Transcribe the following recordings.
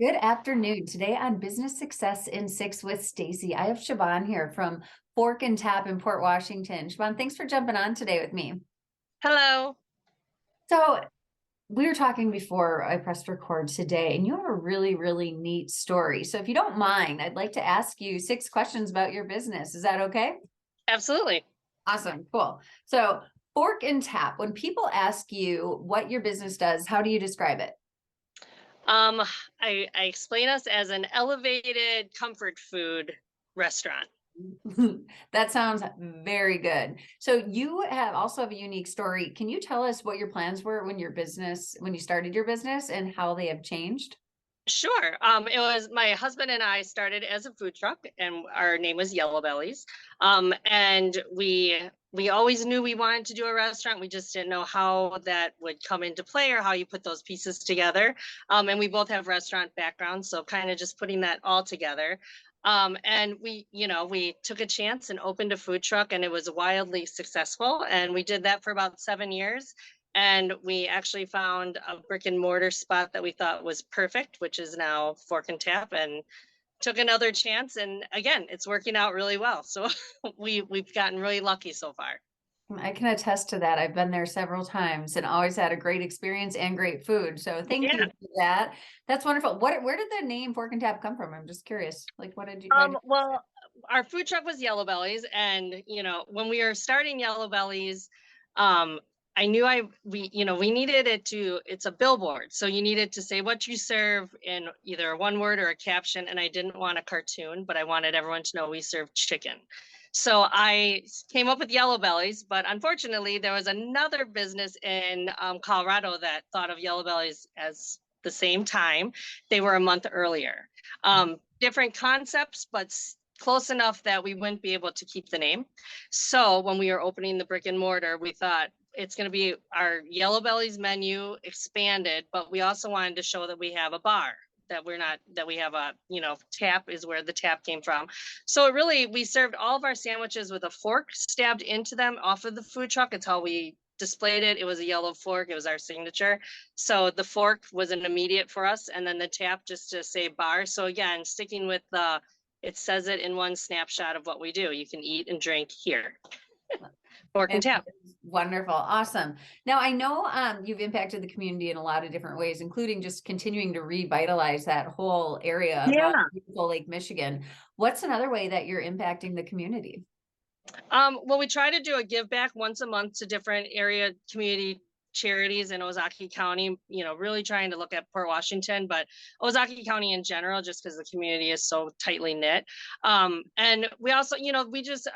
Good afternoon. Today on Business Success in Six with Stacie, I have Siobhan here from Fork and Tap in Port Washington. Siobhan, thanks for jumping on today with me. Hello. So we were talking before I pressed record today, and you have a really, really neat story. So if you don't mind, I'd like to ask you 6 questions about your business. Is that okay? Absolutely. Awesome. Cool. So Fork and Tap, when people ask you what your business does, how do you describe it? Um, I explain us as an elevated comfort food restaurant. That sounds very good. So you have also have a unique story. Can you tell us what your plans were when you started your business and how they have changed? Sure. It was my husband and I started as a food truck, and our name was Yellow Bellies. And we always knew we wanted to do a restaurant. We just didn't know how that would come into play or how you put those pieces together. And we both have restaurant backgrounds, so kind of just putting that all together. And we took a chance and opened a food truck, and it was wildly successful. And we did that for about 7 years. And we actually found a brick and mortar spot that we thought was perfect, which is now Fork and Tap, and took another chance. And again, it's working out really well. So we've gotten really lucky so far. I can attest to that. I've been there several times and always had a great experience and great food. So thank you Yeah. for that. That's wonderful. Where did the name Fork and Tap come from? I'm just curious. Like, why did you Well, our food truck was Yellow Bellies, and when we were starting Yellow Bellies, um, I knew we needed it to. It's a billboard, so you needed to say what you serve in either one word or a caption. And I didn't want a cartoon, but I wanted everyone to know we serve chicken. So I came up with Yellow Bellies, but unfortunately, there was another business in Colorado that thought of Yellow Bellies as the same time. They were a month earlier. Different concepts, but close enough that we wouldn't be able to keep the name. So when we were opening the brick and mortar, we thought it's going to be our Yellow Bellies menu expanded, but we also wanted to show that we have a bar, that we're not, that we have a, tap is where the tap came from. So it really, we served all of our sandwiches with a fork stabbed into them off of the food truck. It's how we displayed it. It was a yellow fork. It was our signature. So the fork was an immediate for us, and then the tap just to say bar. So again, sticking with it says it in one snapshot of what we do. You can eat and drink here. Fork and It tap. is wonderful. Awesome. Now, I know you've impacted the community in a lot of different ways, including just continuing to revitalize that whole area around Yeah. beautiful Lake Michigan. What's another way that you're impacting the community? Well, we try to do a give back once a month to different area community charities in Ozaukee County, really trying to look at Port Washington, but Ozaukee County in general, just because the community is so tightly knit. And we also,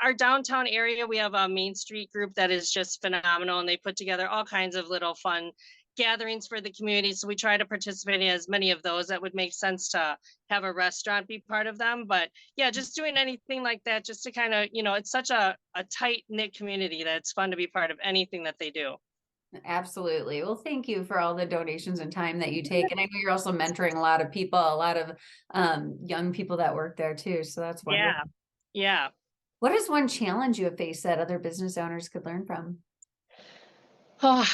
our downtown area, we have a Main Street group that is just phenomenal, and they put together all kinds of little fun gatherings for the community. So we try to participate in as many of those that would make sense to have a restaurant be part of them. But yeah, just doing anything like that, just to kind of, it's such a tight knit community that it's fun to be part of anything that they do. Absolutely. Well, thank you for all the donations and time that you take. And I know you're also mentoring a lot of people, a lot of young people that work there too. So that's wonderful. Yeah. Yeah. What is one challenge you have faced that other business owners could learn from? Oh,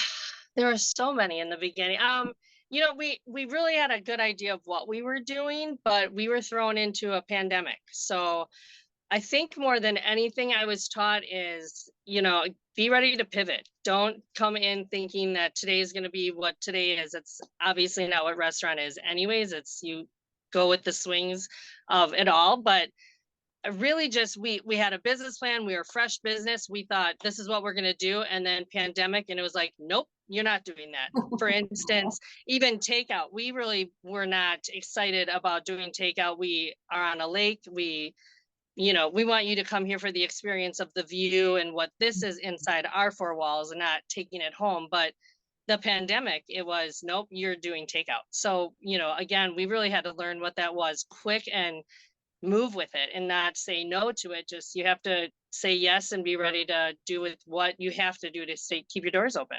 there were so many in the beginning. We really had a good idea of what we were doing, but we were thrown into a pandemic. So I think more than anything, I was taught is, be ready to pivot. Don't come in thinking that today is going to be what today is. It's obviously not what restaurant is, anyways. It's you go with the swings of it all. But really, just we had a business plan. We were fresh business. We thought this is what we're going to do, and then pandemic, and it was like, nope, you're not doing that. For instance, even takeout, we really were not excited about doing takeout. We are on a lake. We want you to come here for the experience of the view and what this is inside our four walls, and not taking it home. But the pandemic, it was, nope, you're doing takeout. So again, we really had to learn what that was quick and move with it, and not say no to it. Just, you have to say yes and be ready to do with what you have to do to keep your doors open.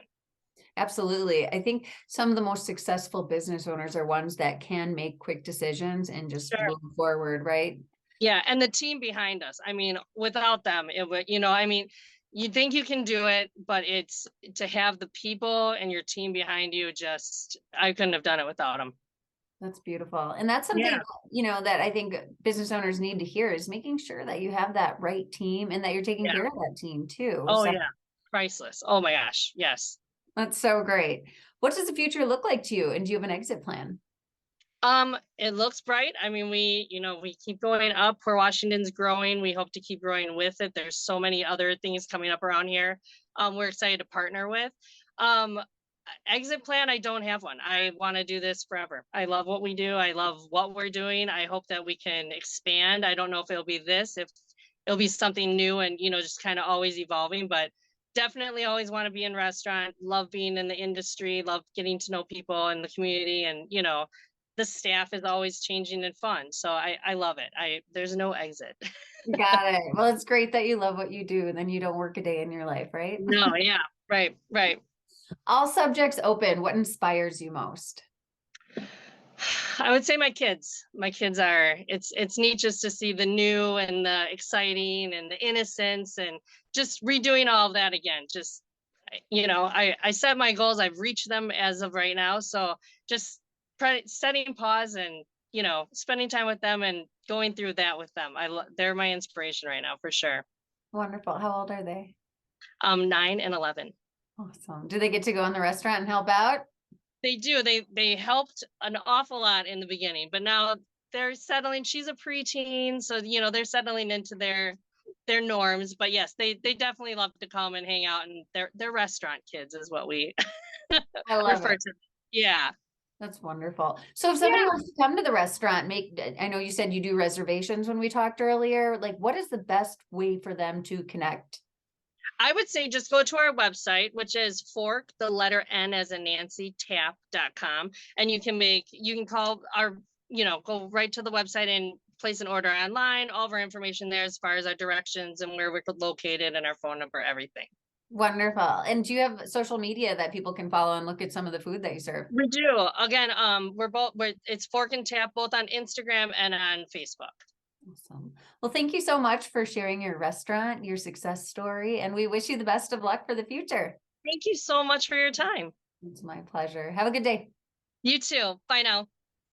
Absolutely. I think some of the most successful business owners are ones that can make quick decisions and just Sure. move forward, right? Yeah, and the team behind us, I mean, without them, it would, I mean, you think you can do it, but it's to have the people and your team behind you. Just, I couldn't have done it without them. That's beautiful. And that's something, Yeah. that I think business owners need to hear is making sure that you have that right team and that you're taking Yeah. care of that team too. Oh So yeah. Priceless. Oh my gosh. Yes. that's so great. What does the future look like to you? And do you have an exit plan? It looks bright. I mean, we keep going up where Washington's growing. We hope to keep growing with it. There's so many other things coming up around here. We're excited to partner with. Um, Exit plan, I don't have one. I want to do this forever. I love what we do. I love what we're doing. I hope that we can expand. I don't know if it'll be this, if it'll be something new and, just kind of always evolving, but definitely always want to be in restaurant, love being in the industry, love getting to know people in the community. And, the staff is always changing and fun. So I love it. There's no exit. Got it. Well, it's great that you love what you do and then you don't work a day in your life, right? No, yeah, right, right. All subjects open. What inspires you most? I would say my kids. My kids are it's neat just to see the new and the exciting and the innocence and just redoing all of that again. Just I set my goals. I've reached them as of right now. So just setting pause and spending time with them and going through that with them. They're my inspiration right now for sure. Wonderful. How old are they? 9 and 11. Awesome. Do they get to go in the restaurant and help out? They do. They helped an awful lot in the beginning, but now they're settling. She's a preteen, so they're settling into their norms. But yes, they definitely love to come and hang out, and they're restaurant kids is what we I love refer it. to. Yeah. That's wonderful. So if somebody Yeah. wants to come to the restaurant, I know you said you do reservations when we talked earlier. Like, what is the best way for them to connect? I would say just go to our website, which is fork, the letter N as in Nancy, tap.com. And you can call go right to the website and place an order online. All of our information there as far as our directions and where we're located and our phone number, everything. Wonderful. And do you have social media that people can follow and look at some of the food that you serve? We do. Again, it's Fork and Tap both on Instagram and on Facebook. Awesome. Well, thank you so much for sharing your restaurant, your success story, and we wish you the best of luck for the future. Thank you so much for your time. It's my pleasure. Have a good day. You too. Bye now.